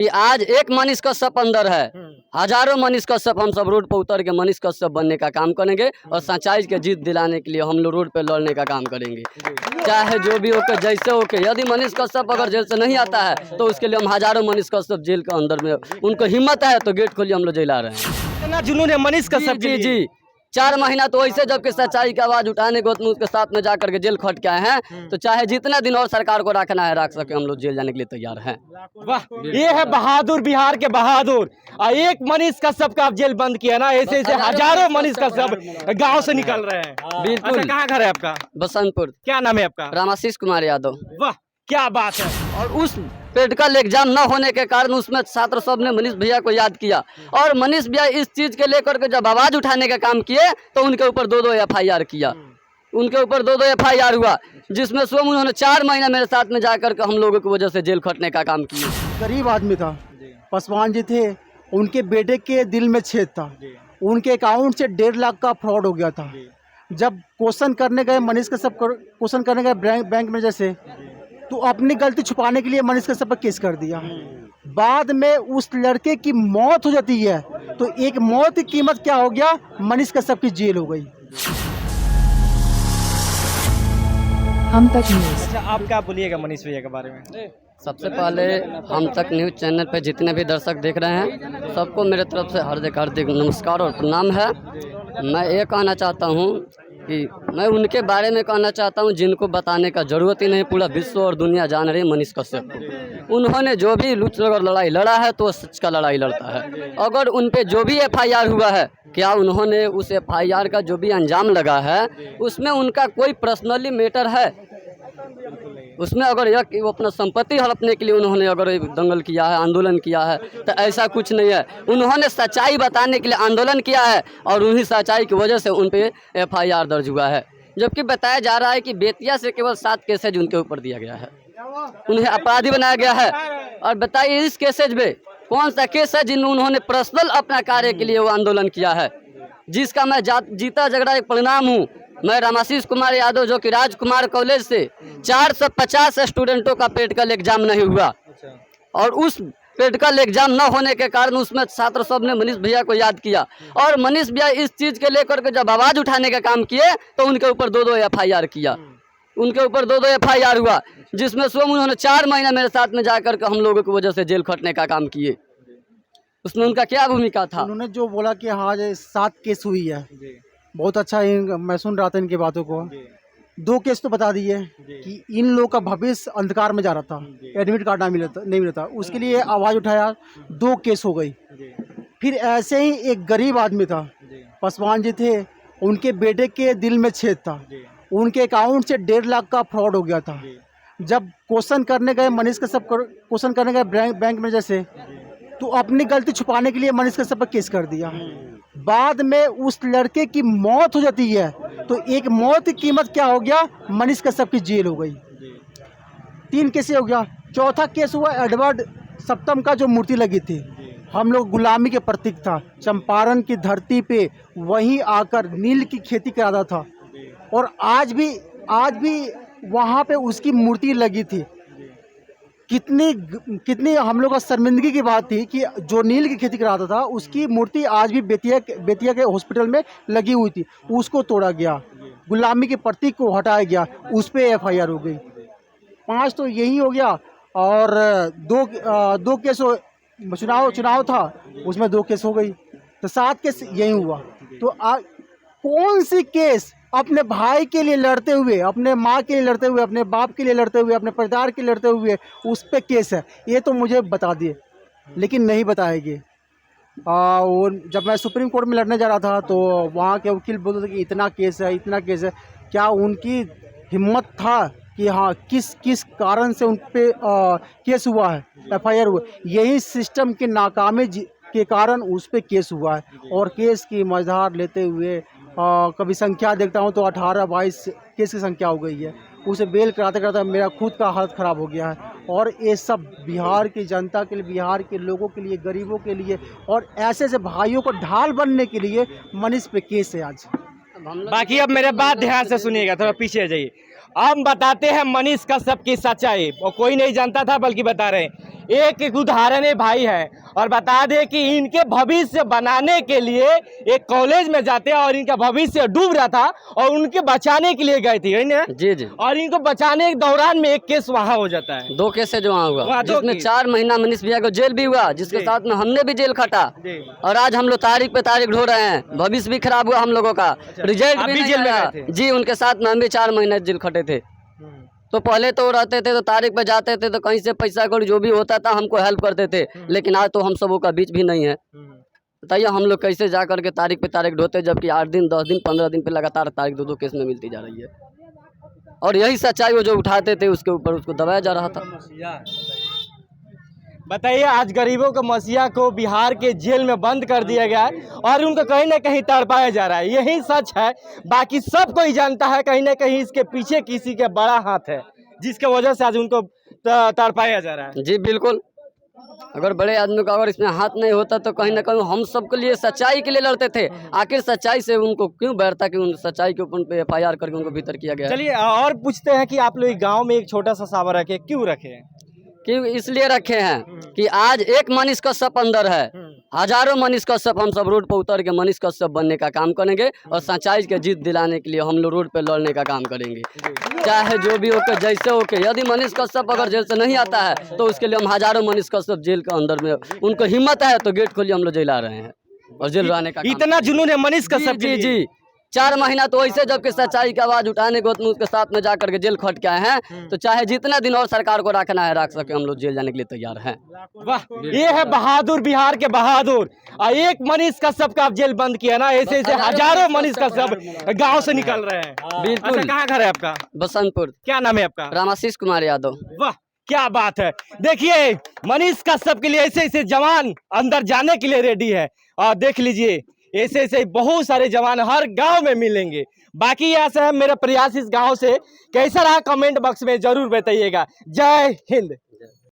कि आज एक मनीष कश्यप अंदर है, हजारों मनीष कश्यप हम सब रोड पर उतर के मनीष कश्यप बनने का काम करेंगे और सच्चाई के जीत दिलाने के लिए हम लोग रोड पे लड़ने का काम करेंगे, चाहे जो भी हो के जैसे हो के। यदि मनीष कश्यप अगर जेल से नहीं आता है तो उसके लिए हम हजारों मनीष कश्यप जेल के अंदर में, उनको हिम्मत है तो गेट खोलिए, हम लोग जेल आ रहे हैं। इतना जुनून है मनीष कश्यप के लिए। जी 4 महीना तो ऐसे जबकि सच्चाई की आवाज उठाने गौतम उसके साथ में जाकर के जेल खट के आए हैं, तो चाहे जितना दिन और सरकार को रखना है रख सके, हम लोग जेल जाने के लिए तैयार हैं। वाह, ये है बहादुर, बिहार के बहादुर। और एक मनीष कश्यप का आप जेल बंद किया ना, ऐसे ऐसे हजारों मनीष कश्यप गांव से निकल रहे हैं। बिल्कुल। अच्छा, कहाँ घर है आपका? बसंतपुर। क्या नाम है आपका? रामाशीष कुमार यादव। वाह, क्या बात है। और उस प्रैक्टिकल एग्जाम न होने के कारण उसमें छात्र सब ने मनीष भैया को याद किया, और मनीष भैया इस चीज के लेकर के जब आवाज उठाने का काम किए तो उनके ऊपर 2-2 FIR किया, उनके ऊपर 2-2 FIR हुआ, जिसमें स्वयं उन्होंने 4 महीना मेरे साथ में जाकर के हम लोगों की वजह से जेल खटने का काम किया। गरीब आदमी था, पासवान जी थे, उनके बेटे के दिल में छेद था, उनके अकाउंट से 1.5 लाख का फ्रॉड हो गया था। जब क्वेश्चन करने गए मनीष कश्यप क्वेश्चन करने गए बैंक में जैसे, तो अपनी गलती छुपाने के लिए मनीष कश्यप पर केस कर दिया। बाद में उस लड़के की मौत हो जाती है, तो एक मौत की कीमत क्या हो गया, मनीष कश्यप की जेल हो गई। हम तक न्यूज़। अच्छा, आप क्या बोलिएगा मनीष भैया के बारे में? सबसे पहले हम तक न्यूज़ चैनल पे जितने भी दर्शक देख रहे हैं सबको मेरे तरफ से हार्दिक नमस्कार और प्रणाम है। मैं ये कहना चाहता हूँ कि मैं उनके बारे में कहना चाहता हूँ जिनको बताने का ज़रूरत ही नहीं, पूरा विश्व और दुनिया जान रही है मनीष कश्यप को। उन्होंने जो भी अगर लड़ाई लड़ा है तो सच का लड़ाई लड़ता है। अगर उन पे जो भी FIR हुआ है, क्या उन्होंने उस FIR का जो भी अंजाम लगा है उसमें उनका कोई पर्सनली मैटर है? उसमें अगर वो अपना संपत्ति हड़पने के लिए उन्होंने अगर दंगल किया है, आंदोलन किया है, तो ऐसा कुछ नहीं है। उन्होंने सच्चाई बताने के लिए आंदोलन किया है और उन्हीं सच्चाई की वजह से उन पे FIR दर्ज हुआ है। जबकि बताया जा रहा है कि बेतिया से केवल 7 केसेज उनके ऊपर दिया गया है, उन्हें अपराधी बनाया गया है। और बताइए इस केसेज में कौन सा केस है जिन उन्होंने पर्सनल अपना कार्य के लिए वो आंदोलन किया है, जिसका मैं जीता झगड़ा एक परिणाम हूँ। मैं रामाशीष कुमार यादव, जो कि राजकुमार कॉलेज से 450 स्टूडेंटों का प्रैक्टिकल एग्जाम नहीं हुआ, और उस प्रैक्टिकल एग्जाम न होने के कारण उसमें छात्र सब ने मनीष भैया को याद किया, और मनीष भैया इस चीज़ के लेकर के जब आवाज़ उठाने का काम किए तो उनके ऊपर 2-2 FIR किया, उनके ऊपर 2-2 FIR हुआ, जिसमें स्वयं उन्होंने 4 महीना मेरे साथ में जाकर के हम लोगों की वजह से जेल खटने का काम किए। उसमें उनका क्या भूमिका था? उन्होंने जो बोला कि हाँ 7 केस हुई है, बहुत अच्छा मैं सुन रहा था इनकी बातों को। 2 केस तो बता दिए कि इन लोगों का भविष्य अंधकार में जा रहा था, एडमिट कार्ड नहीं मिलता, उसके लिए आवाज़ उठाया, 2 केस हो गई। फिर ऐसे ही एक गरीब आदमी था, पासवान जी थे, उनके बेटे के दिल में छेद था, उनके अकाउंट से 1.5 लाख का फ्रॉड हो गया था। जब क्वेश्चन करने गए मनीष कश्यप क्वेश्चन करने गए बैंक में जैसे, तो अपनी गलती छुपाने के लिए मनीष कश्यप पर केस कर दिया। बाद में उस लड़के की मौत हो जाती है, तो एक मौत की कीमत क्या हो गया, मनीष कश्यप की जेल हो गई। 3 केस हो गया। चौथा केस हुआ एडवर्ड सप्तम का, जो मूर्ति लगी थी, हम लोग गुलामी के प्रतीक था, चंपारण की धरती पे वहीं आकर नील की खेती कराता था, और आज भी वहाँ पे उसकी मूर्ति लगी थी। कितनी हम लोग का शर्मिंदगी की बात थी कि जो नील की खेती कराता था उसकी मूर्ति आज भी बेतिया के हॉस्पिटल में लगी हुई थी, उसको तोड़ा गया, गुलामी के प्रतीक को हटाया गया, उस पर FIR हो गई। 5 तो यही हो गया, और 2 केस चुनाव था, उसमें 2 केस हो गई, तो 7 केस यही हुआ। तो कौन सी केस अपने भाई के लिए लड़ते हुए, अपने माँ के लिए लड़ते हुए, अपने बाप के लिए लड़ते हुए, अपने परिवार के लिए लड़ते हुए उस पे केस है, ये तो मुझे बता दिए, लेकिन नहीं बताएंगे। वो जब मैं सुप्रीम कोर्ट में लड़ने जा रहा था तो वहाँ के वकील बोलते थे कि इतना केस है। क्या उनकी हिम्मत था कि हाँ किस कारण से उन पे केस हुआ है, FIR हुआ? यही सिस्टम के नाकामी के कारण उस पर केस हुआ है, और केस की मझधार लेते हुए कभी संख्या देखता हूँ तो 18-22 केस की संख्या हो गई है। उसे बेल कराते कराते मेरा खुद का हालत ख़राब हो गया है। और ये सब बिहार की जनता के लिए, बिहार के लोगों के लिए, गरीबों के लिए, और ऐसे भाइयों को ढाल बनने के लिए मनीष पे केस है आज। बाकी अब मेरे बात ध्यान से सुनिएगा, थोड़ा पीछे जाइए। अब बताते हैं मनीष कश्यप की सच्चाई, और कोई नहीं जानता था बल्कि बता रहे हैं। एक एक उदाहरण है भाई है। और बता दें कि इनके भविष्य बनाने के लिए एक कॉलेज में जाते हैं और इनका भविष्य डूब रहा था और उनके बचाने के लिए गए थे, है ना? जी जी। और इनको बचाने के दौरान में एक केस वहां हो जाता है। 2 केस है जो वहाँ हुआ, वहाँ 2 जिसमें केस। 4 महीना मनीष भैया को जेल भी हुआ, जिसके जी। साथ में हमने भी जेल खटा। जी। और आज हम लोग तारीख पे तारीख ढो रहे हैं, भविष्य भी खराब हुआ हम लोगों का, रिजल्ट आप भी भी नहीं जेल में आया। गए थे? जी, उनके साथ में हम भी 4 महीने जेल खटे थे। तो पहले तो रहते थे तो तारीख पे जाते थे तो कहीं से पैसा कौड़ी जो भी होता था हमको हेल्प करते थे, लेकिन आज तो हम सबों का बीच भी नहीं है। बताइए हम लोग कैसे जा करके तारीख पे तारीख ढोते, जबकि 8 दिन 10 दिन 15 दिन पे लगातार तारीख 2-2 केस में मिलती जा रही है। और यही सच्चाई वो जो उठाते थे उसके ऊपर उसको दबाया जा रहा था। बताइए, आज गरीबों के मसीहा को बिहार के जेल में बंद कर दिया गया है और उनको कहीं ना कहीं तड़पाया जा रहा है। यही सच है, बाकी सब कोई जानता है कहीं ना कहीं इसके पीछे किसी के बड़ा हाथ है, जिसके वजह से आज उनको तड़पाया जा रहा है। जी बिल्कुल, अगर बड़े आदमी का अगर इसमें हाथ नहीं होता तो कहीं ना कहीं हम सबके लिए सच्चाई के लिए लड़ते थे। आखिर सच्चाई से उनको क्यों बैठता कि उन सच्चाई के ऊपर पे FIR करके उनको भीतर किया गया है? चलिए और पूछते हैं कि आप लोग गांव में एक छोटा सा सावर रखे, क्यों रखे? क्यों इसलिए रखे हैं कि आज एक मनीष कश्यप अंदर है, हजारों मनीष कश्यप हम सब रोड पर उतर के मनीष कश्यप बनने का काम करेंगे और सच्चाई के जीत दिलाने के लिए हम लोग रोड पे लड़ने का काम करेंगे, चाहे जो भी हो के जैसे हो के। यदि मनीष कश्यप अगर जेल से नहीं आता है तो उसके लिए हम हजारों मनीष कश्यप जेल के अंदर में, उनको हिम्मत है तो गेट खोलिए, हम लोग जेल आ रहे हैं और जेल रहने का काम। इतना जुनून है मनीष कश्यप जी के जी लिए। 4 महीना तो ऐसे जबकि सच्चाई की आवाज उठाने गौतम उसके साथ में जाकर के जेल खट के आए हैं, तो चाहे जितना दिन और सरकार को रखना है रख सके, हम लोग जेल जाने के लिए तैयार हैं। वाह, ये है बहादुर, बिहार के बहादुर। और एक मनीष कश्यप का आप जेल बंद किया ना, ऐसे ऐसे हजारों मनीष कश्यप गांव से निकल रहे हैं। बिल्कुल। अच्छा, कहाँ घर है आपका? बसंतपुर। क्या नाम है आपका? रामाशीष कुमार यादव। वाह, क्या बात है। देखिए, मनीष कश्यप के लिए ऐसे ऐसे जवान अंदर जाने के लिए रेडी है और देख लीजिए ऐसे ऐसे बहुत सारे जवान हर गांव में मिलेंगे। बाकी ऐसा है मेरा प्रयास इस गांव से कैसा रहा, कमेंट बॉक्स में जरूर बताइएगा। जय हिंद।